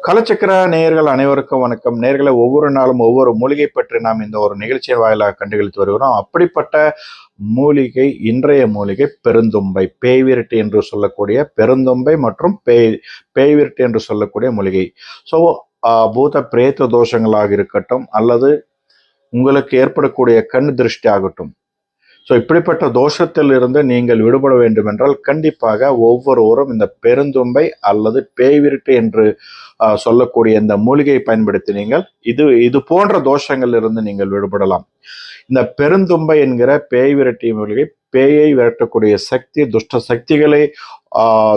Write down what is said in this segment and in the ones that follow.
கலச்சக்கர நேயர்கள் அனைவருக்கும் வணக்கம். நேயர்களை ஒவ்வொரு நாளும் ஒவ்வொரு மூலிகை பற்றி நாம் இந்த ஒரு நிகழ்ச்சியின் வாயிலாக கண்டுகளித்து வருகிறோம். அப்படிப்பட்ட மூலிகை இன்றைய மூலிகை பெருந்தும்பை, பேய்விரட்டி என்று சொல்லக்கூடிய பெருந்தும்பை மற்றும் பேய்விரட்டி என்று சொல்லக்கூடிய மூலிகை. ஸோ பூத பிரேத தோஷங்களாக இருக்கட்டும் அல்லது உங்களுக்கு ஏற்படக்கூடிய கண் திருஷ்டி ஆகட்டும், ஸோ இப்படிப்பட்ட தோஷத்தில் இருந்து நீங்கள் விடுபட வேண்டும் என்றால் கண்டிப்பாக ஒவ்வொருவரும் இந்த பெருந்தும்பை அல்லது பேய்விரட்டு என்று சொல்லக்கூடிய இந்த மூலிகையை பயன்படுத்தி நீங்கள் இது போன்ற தோஷங்கள் இருந்து நீங்கள் விடுபடலாம். இந்த பெருந்தும்பை என்கிற பேய்விரட்டி மூலிகை பேயை விரட்டக்கூடிய சக்தி, துஷ்ட சக்திகளை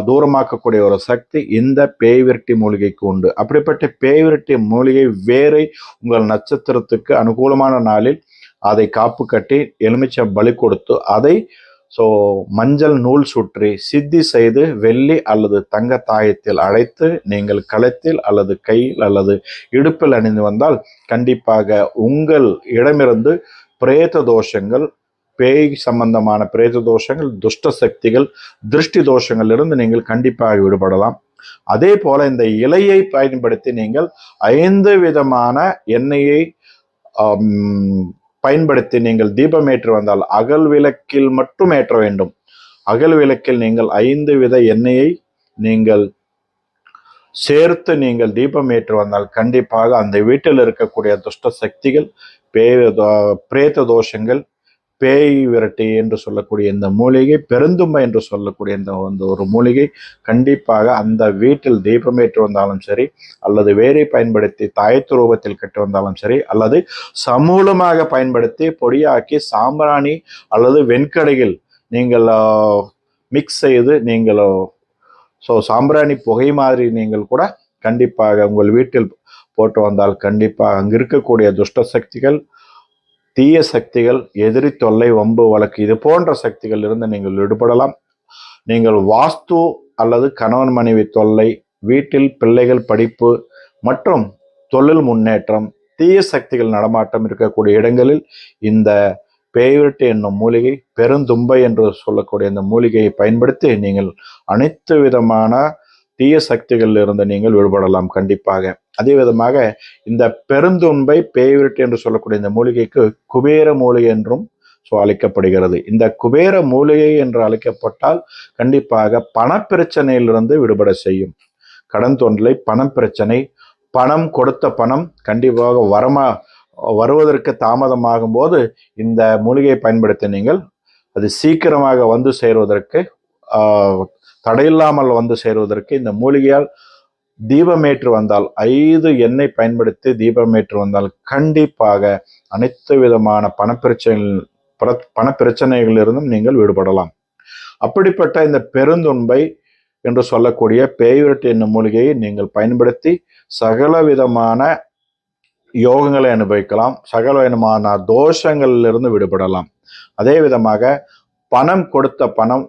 தூரமாக்கக்கூடிய ஒரு சக்தி இந்த பேய்விரட்டி மூலிகைக்கு உண்டு. அப்படிப்பட்ட பேய்விரட்டி மூலிகை வேரை உங்கள் நட்சத்திரத்துக்கு அனுகூலமான நாளில் அதை காப்பு கட்டி எலுமிச்சை பலி கொடுத்து அதை மஞ்சள் நூல் சுற்றி சித்தி செய்து வெள்ளி அல்லது தங்க தாயத்தில் அழைத்து நீங்கள் கழுத்தில் அல்லது கையில் அல்லது இடுப்பில் அணிந்து வந்தால் கண்டிப்பாக உங்கள் இடமிருந்து பிரேத தோஷங்கள், பேய் சம்பந்தமான பிரேத தோஷங்கள், துஷ்ட சக்திகள், திருஷ்டி தோஷங்கள் இருந்து நீங்கள் கண்டிப்பாக விடுபடலாம். அதே போல இந்த இலையை பயன்படுத்தி நீங்கள் 5 விதமான எண்ணெயை பயன்படுத்தி நீங்கள் தீபம் ஏற்றி வந்தால், அகல் விளக்கில் மட்டும் ஏற்ற வேண்டும். அகல் விளக்கில் நீங்கள் 5 வித எண்ணெயை நீங்கள் சேர்த்து நீங்கள் தீபம் ஏற்றி வந்தால் கண்டிப்பாக அந்த வீட்டில் இருக்கக்கூடிய துஷ்ட சக்திகள், பிரேத தோஷங்கள், பேய் விரட்டி என்று சொல்லக்கூடிய இந்த மூலிகை, பெருந்தும்பை என்று சொல்லக்கூடிய இந்த ஒரு மூலிகை கண்டிப்பாக அந்த வீட்டில் தீபமேற்று வந்தாலும் சரி, அல்லது வேரை பயன்படுத்தி தாயத்து ரூபத்தில் கட்டி வந்தாலும் சரி, அல்லது சமூலமாக பயன்படுத்தி பொடியாக்கி சாம்பிராணி அல்லது வெண்கடையில் நீங்கள் மிக்ஸ் செய்து நீங்கள் சாம்பிராணி புகை மாதிரி நீங்கள் கூட கண்டிப்பாக உங்கள் வீட்டில் போட்டு வந்தால் கண்டிப்பாக அங்கு இருக்கக்கூடிய துஷ்ட சக்திகள், தீய சக்திகள், எதிரி தொல்லை, வம்பு வழக்கு இது போன்ற சக்திகள் இருந்து நீங்கள் விடுபடலாம். நீங்கள் வாஸ்து அல்லது கணவன் மனைவி தொல்லை, வீட்டில் பிள்ளைகள் படிப்பு மற்றும் தொழில் முன்னேற்றம், தீய சக்திகள் நடமாட்டம் இருக்கக்கூடிய இடங்களில் இந்த பேய்விரட்டு என்னும் மூலிகை, பெருந்தும்பை என்று சொல்லக்கூடிய இந்த மூலிகையை பயன்படுத்தி நீங்கள் அனைத்து விதமான தீய சக்திகளில் இருந்து நீங்கள் விடுபடலாம் கண்டிப்பாக. அதே விதமாக இந்த பெருந்தும்பை, பேய்விரட்டு என்று சொல்லக்கூடிய இந்த மூலிகைக்கு குபேர மூலிகை என்றும் அழைக்கப்படுகிறது. இந்த குபேர மூலிகை என்று அழைக்கப்பட்டால் கண்டிப்பாக பணப்பிரச்சனையிலிருந்து விடுபட செய்யும். கடன் தொண்டலை, பணம் பிரச்சனை, பணம் கொடுத்த பணம் கண்டிப்பாக வருவதற்கு தாமதமாகும் போது இந்த மூலிகையை பயன்படுத்தி நீங்கள் அது சீக்கிரமாக வந்து சேருவதற்கு, தடையில்லாமல் வந்து சேருவதற்கு இந்த மூலிகையால் தீபமேற்று வந்தால், 5 எண்ணெய் பயன்படுத்தி தீபமேற்று வந்தால் கண்டிப்பாக அனைத்து விதமான பணப்பிரச்சனைகளிலிருந்தும் நீங்கள் விடுபடலாம். அப்படிப்பட்ட இந்த பெருந்தும்பை என்று சொல்லக்கூடிய பேய்விரட்டு என்னும் மூலிகையை நீங்கள் பயன்படுத்தி சகல விதமான யோகங்களை அனுபவிக்கலாம், சகல விதமான தோஷங்களிலிருந்து விடுபடலாம். அதே விதமாக பணம் கொடுத்த பணம்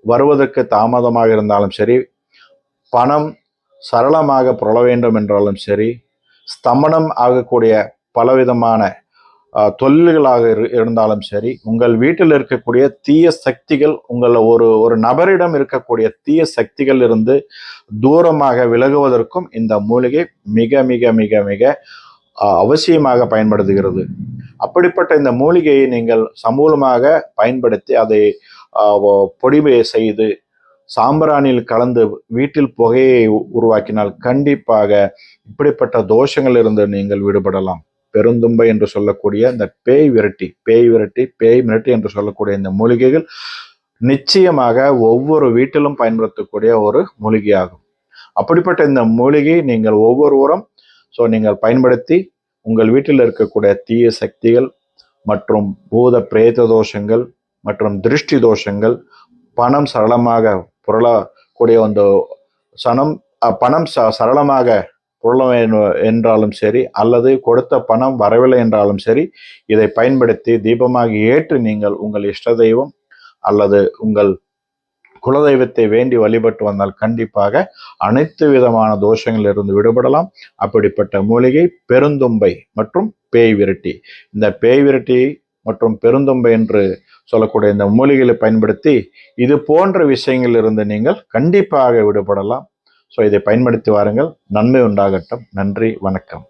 வருவதற்கு தாமதமாக இருந்தாலும் சரி, பணம் சரளமாக புரள வேண்டும் என்றாலும் சரி, ஸ்தமனம் ஆகக்கூடிய பலவிதமான தொழில்களாக இருந்தாலும் சரி, உங்கள் வீட்டில் இருக்கக்கூடிய தீய சக்திகள், ஒரு நபரிடம் இருக்கக்கூடிய தீய சக்திகள் இருந்து தூரமாக விலகுவதற்கும் இந்த மூலிகை மிக மிக மிக மிக அவசியமாக பயன்படுத்துகிறது. அப்படிப்பட்ட இந்த மூலிகையை நீங்கள் சமூலமாக பயன்படுத்தி அதை பொடிமை செய்து சாம்பிராணியில் கலந்து வீட்டில் புகையை உருவாக்கினால் கண்டிப்பாக இப்படிப்பட்ட தோஷங்கள் இருந்து நீங்கள் விடுபடலாம். பெருந்தும்பை என்று சொல்லக்கூடிய இந்த பேய் மிரட்டி என்று சொல்லக்கூடிய இந்த மூலிகைகள் நிச்சயமாக ஒவ்வொரு வீட்டிலும் பயன்படுத்தக்கூடிய ஒரு மூலிகையாகும். அப்படிப்பட்ட இந்த மூலிகை நீங்கள் ஒவ்வொருவரும் நீங்கள் பயன்படுத்தி உங்கள் வீட்டில் இருக்கக்கூடிய தீய சக்திகள் மற்றும் பூத பிரேத தோஷங்கள் மற்றும் திருஷ்டி தோஷங்கள், பணம் சரளமாக புரளக்கூடிய பணம் சரளமாக புரள என்றாலும் சரி, அல்லது கொடுத்த பணம் வரவில்லை என்றாலும் சரி, இதை பயன்படுத்தி தீபமாக ஏற்று நீங்கள் உங்கள் இஷ்ட தெய்வம் அல்லது உங்கள் குலதெய்வத்தை வேண்டி வழிபட்டு வந்தால் கண்டிப்பாக அனைத்து விதமான தோஷங்களிலிருந்து விடுபடலாம். அப்படிப்பட்ட மூலிகை பெருந்தும்பை மற்றும் பேய்விரட்டி. இந்த பேய்விரட்டி மற்றும் பெருந்தும்பை என்று சொல்லக்கூடிய இந்த மூலிகைகளை பயன்படுத்தி இது போன்ற விஷயங்களிலிருந்து நீங்கள் கண்டிப்பாக விடுபடலாம். ஸோ இதை பயன்படுத்தி வாருங்கள். நன்மை உண்டாகட்டும். நன்றி, வணக்கம்.